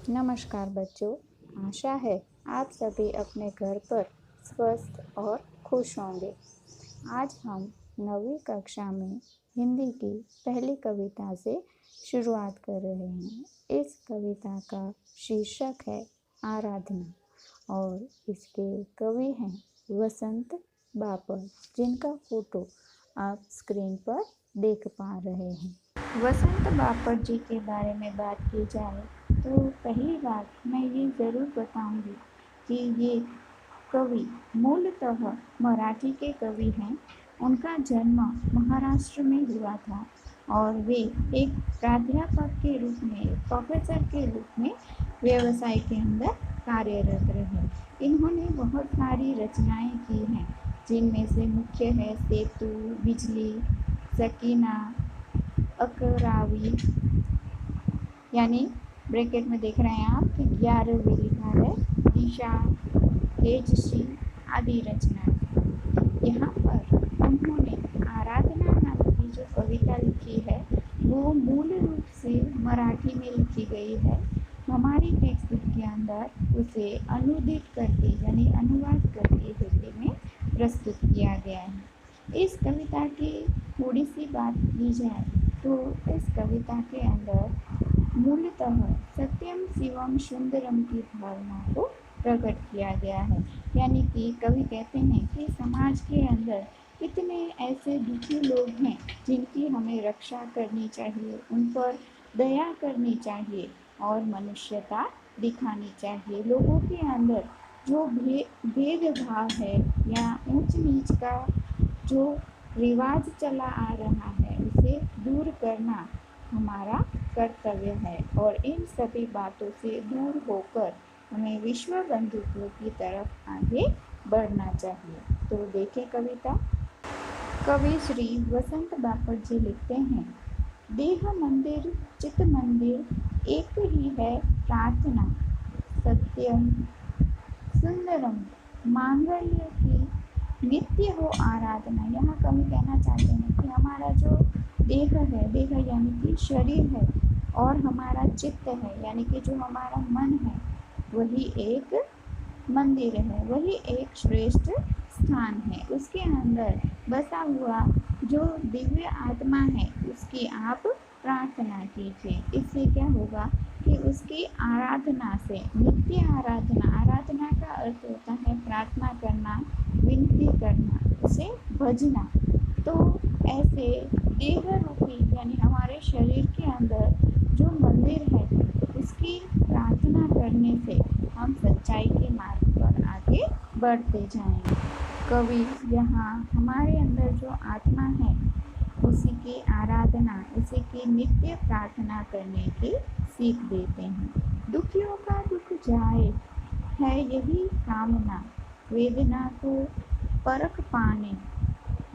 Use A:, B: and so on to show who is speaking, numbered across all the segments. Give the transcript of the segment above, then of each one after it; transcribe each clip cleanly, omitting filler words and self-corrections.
A: नमस्कार बच्चों। आशा है आप सभी अपने घर पर स्वस्थ और खुश होंगे। आज हम 9वीं कक्षा में हिंदी की पहली कविता से शुरुआत कर रहे हैं। इस कविता का शीर्षक है आराधना और इसके कवि हैं वसंत बापट, जिनका फोटो आप स्क्रीन पर देख पा रहे हैं। वसंत बापट जी के बारे में बात की जाए तो पहली बात मैं ये ज़रूर बताऊंगी कि ये कवि मूलतः मराठी के कवि हैं। उनका जन्म महाराष्ट्र में हुआ था और वे एक प्राध्यापक के रूप में, प्रोफेसर के रूप में व्यवसाय के अंदर कार्यरत रहे। इन्होंने बहुत सारी रचनाएं की हैं, जिनमें से मुख्य है सेतु, बिजली, सकीना, अकरावी, यानी ब्रैकेट में देख रहे हैं आप कि 11वीं लिखा है, दिशा, तेजस्वी आदि रचनाएं। यहाँ पर उन्होंने आराधना नाम की जो कविता लिखी है वो मूल रूप से मराठी में लिखी गई है। हमारी टेक्स्ट बुक के अंदर उसे अनुदित करके यानी अनुवाद करके हिंदी में प्रस्तुत किया गया है। इस कविता की थोड़ी सी बात की जाए तो इस कविता के अंदर मूलतः सत्यम शिवम सुंदरम की भावना को प्रकट किया गया है। यानी कि कवि कहते हैं कि समाज के अंदर कितने ऐसे दुखी लोग हैं जिनकी हमें रक्षा करनी चाहिए, उन पर दया करनी चाहिए और मनुष्यता दिखानी चाहिए। लोगों के अंदर जो भेदभाव है या ऊंच नीच का जो रिवाज चला आ रहा है उसे दूर करना हमारा कर्तव्य है और इन सभी बातों से दूर होकर हमें विश्व बंधुत्व की तरफ आगे बढ़ना चाहिए। तो देखें कविता। कवि श्री वसंत बापट जी लिखते हैं, देह मंदिर चित्त मंदिर एक ही है प्रार्थना, सत्यम सुंदरम मांगल्य की नित्य हो आराधना। यहाँ कवि कहना चाहते हैं कि हमारा जो देह है, देह यानी कि शरीर है, और हमारा चित्त है यानी कि जो हमारा मन है, वही एक मंदिर है, वही एक श्रेष्ठ स्थान है। उसके अंदर बसा हुआ जो दिव्य आत्मा है उसकी आप प्रार्थना कीजिए। इससे क्या होगा कि उसकी आराधना से, नित्य आराधना, आराधना का अर्थ होता है प्रार्थना करना, विनती करना, उसे भजना। तो ऐसे देह रूपी यानी हमारे शरीर के अंदर जो मंदिर है उसकी प्रार्थना करने से हम सच्चाई के मार्ग पर आगे बढ़ते जाएंगे। कवि यहाँ हमारे अंदर जो आत्मा है उसी की आराधना, उसी की नित्य प्रार्थना करने की सीख देते हैं। दुखियों का दुख जाए है यही कामना, वेदना को परख पाने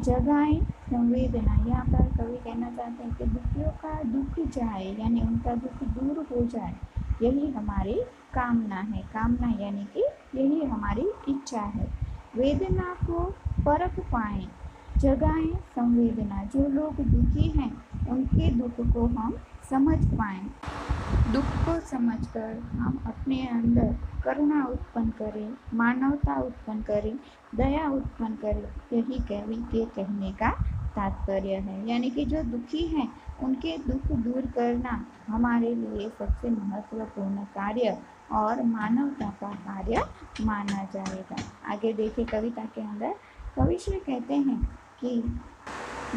A: जगाए संवेदना। यहाँ पर कवि कहना चाहते हैं कि दुखियों का दुख जाए यानी उनका दुख दूर हो जाए, यही हमारी कामना है। कामना यानी कि यही हमारी इच्छा है। वेदना को परख पाएं, जगाएं संवेदना। जो लोग दुखी हैं उनके दुख को हम समझ पाएं। दुख को समझकर हम अपने अंदर करुणा उत्पन्न करें, मानवता उत्पन्न करें, दया उत्पन्न करें। यही कवि के कहने का तात्पर्य है। यानी कि जो दुखी हैं उनके दुख दूर करना हमारे लिए सबसे महत्वपूर्ण कार्य और मानवता का कार्य माना जाएगा। आगे देखिए कविता के अंदर कविश्री कहते हैं कि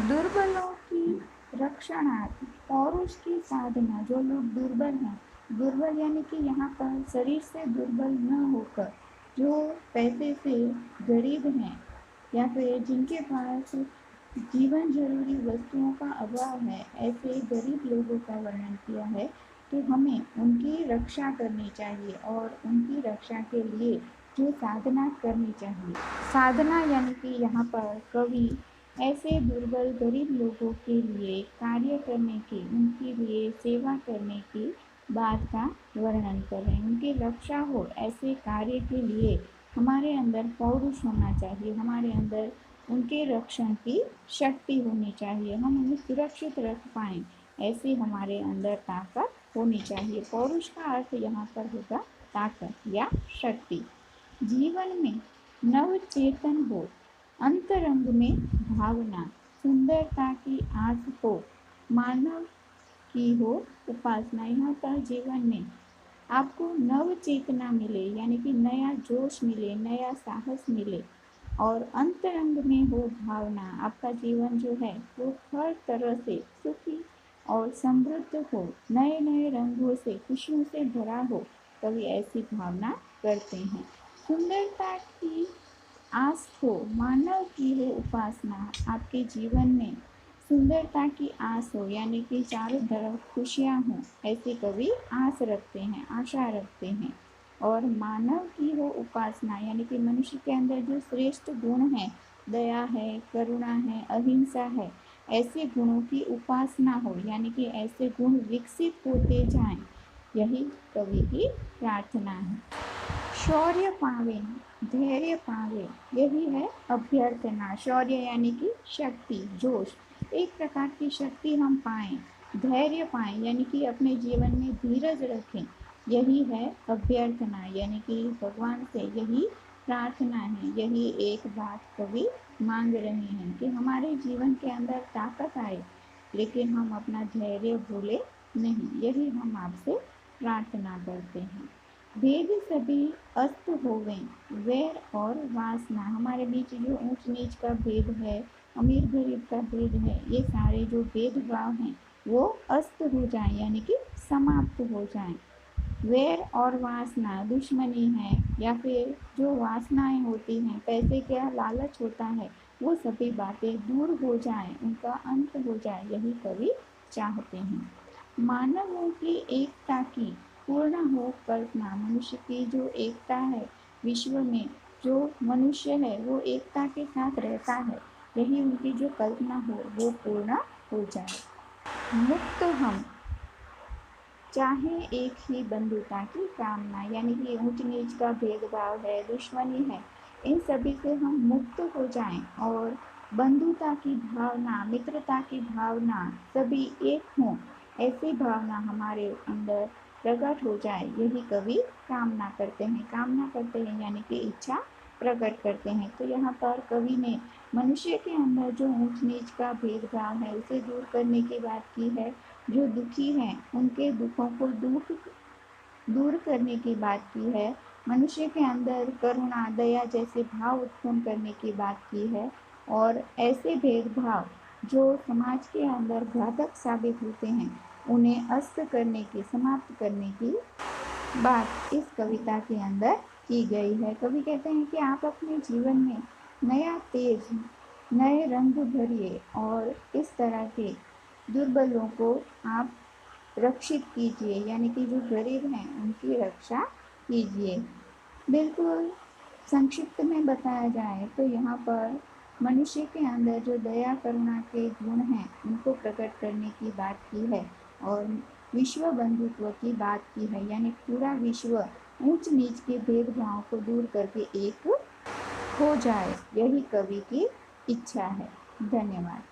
A: दुर्बलों की रक्षणार्थ पौरुष की साधना। जो लोग दुर्बल हैं, दुर्बल यानी कि यहाँ पर शरीर से दुर्बल न होकर जो पैसे से गरीब हैं या फिर जिनके पास जीवन जरूरी वस्तुओं का अभाव है, ऐसे गरीब लोगों का वर्णन किया है। तो हमें उनकी रक्षा करनी चाहिए और उनकी रक्षा के लिए जो साधना करनी चाहिए। साधना यानी कि यहाँ पर कवि ऐसे दुर्बल गरीब लोगों के लिए कार्य करने की, उनके लिए सेवा करने की बात का वर्णन कर रहे हैं। उनकी रक्षा हो ऐसे कार्य के लिए हमारे अंदर पौरुष होना चाहिए, हमारे अंदर उनके रक्षण की शक्ति होनी चाहिए, हम उन्हें सुरक्षित रख पाएँ, ऐसी हमारे अंदर ताकत होनी चाहिए। पौरुष का अर्थ यहाँ पर होगा ताकत या शक्ति। जीवन में नव चेतन हो, अंतरंग में भावना, सुंदरता की आस हो, मानव की हो उपासना। यहाँ पर जीवन में आपको नव चेतना मिले, यानी कि नया जोश मिले, नया साहस मिले, और अंतरंग में हो भावना। आपका जीवन जो है वो हर तरह से सुखी और समृद्ध हो, नए नए रंगों से, खुशियों से भरा हो, कवि ऐसी भावना करते हैं। सुंदरता की आस हो, मानव की हो उपासना। आपके जीवन में सुंदरता की आस हो, यानी कि चारों तरफ खुशियाँ हों, ऐसे कवि आस रखते हैं, आशा रखते हैं। और मानव की हो उपासना, यानी कि मनुष्य के अंदर जो श्रेष्ठ गुण है, दया है, करुणा है, अहिंसा है, ऐसे गुणों की उपासना हो, यानी कि ऐसे गुण विकसित होते जाएं, यही कवि की प्रार्थना है। शौर्य पावे, धैर्य पावे, यही है अभ्यर्थना। शौर्य यानी कि शक्ति, जोश, एक प्रकार की शक्ति हम पाएं। धैर्य पाएं, यानी कि अपने जीवन में धीरज रखें, यही है अभ्यर्थना, यानी कि भगवान से यही प्रार्थना है। यही एक बात कवि मांग रहे हैं कि हमारे जीवन के अंदर ताकत आए, लेकिन हम अपना धैर्य भूले नहीं, यही हम आपसे प्रार्थना करते हैं। भेद सभी अस्त होवें, वैर और वासना। हमारे बीच जो ऊंच नीच का भेद है, अमीर गरीब का भेद है, ये सारे जो भेदभाव हैं वो अस्त हो जाएं, यानी कि समाप्त हो जाएं। वैर और वासना, दुश्मनी है या फिर जो वासनाएं होती हैं, पैसे का लालच होता है, वो सभी बातें दूर हो जाएं, उनका अंत हो जाए, यही कवि चाहते हैं। मानवों की एकता की पूर्ण हो कल्पना। मनुष्य की जो एकता है, विश्व में जो मनुष्य है वो एकता के साथ रहता है, यही उनकी जो कल्पना हो वो पूर्ण हो जाए। मुक्त हम चाहे एक ही बंधुता की कामना, यानी कि ऊंच नीच का भेदभाव है, दुश्मनी है, इन सभी से हम मुक्त हो जाएं और बंधुता की भावना, मित्रता की भावना, सभी एक हों, ऐसी भावना हमारे अंदर प्रकट हो जाए, यही कवि कामना करते हैं। कामना करते हैं यानी कि इच्छा प्रकट करते हैं। तो यहाँ पर कवि ने मनुष्य के अंदर जो ऊंच नीच का भेदभाव है उसे दूर करने की बात की है। जो दुखी हैं उनके दुखों को दूर करने की बात की है। मनुष्य के अंदर करुणा, दया जैसे भाव उत्पन्न करने की बात की है। और ऐसे भेदभाव जो समाज के अंदर घातक साबित होते हैं, उन्हें अस्त करने की, समाप्त करने की बात इस कविता के अंदर की गई है। कवि कहते हैं कि आप अपने जीवन में नया तेज, नए रंग भरिए और इस तरह के दुर्बलों को आप रक्षित कीजिए, यानी कि जो गरीब हैं उनकी रक्षा कीजिए। बिल्कुल संक्षिप्त में बताया जाए तो यहाँ पर मनुष्य के अंदर जो दया करुणा के गुण हैं उनको प्रकट करने की बात की है और विश्व बंधुत्व की बात की है, यानी पूरा विश्व ऊंच नीच के भेदभाव को दूर करके एक हो जाए, यही कवि की इच्छा है। धन्यवाद।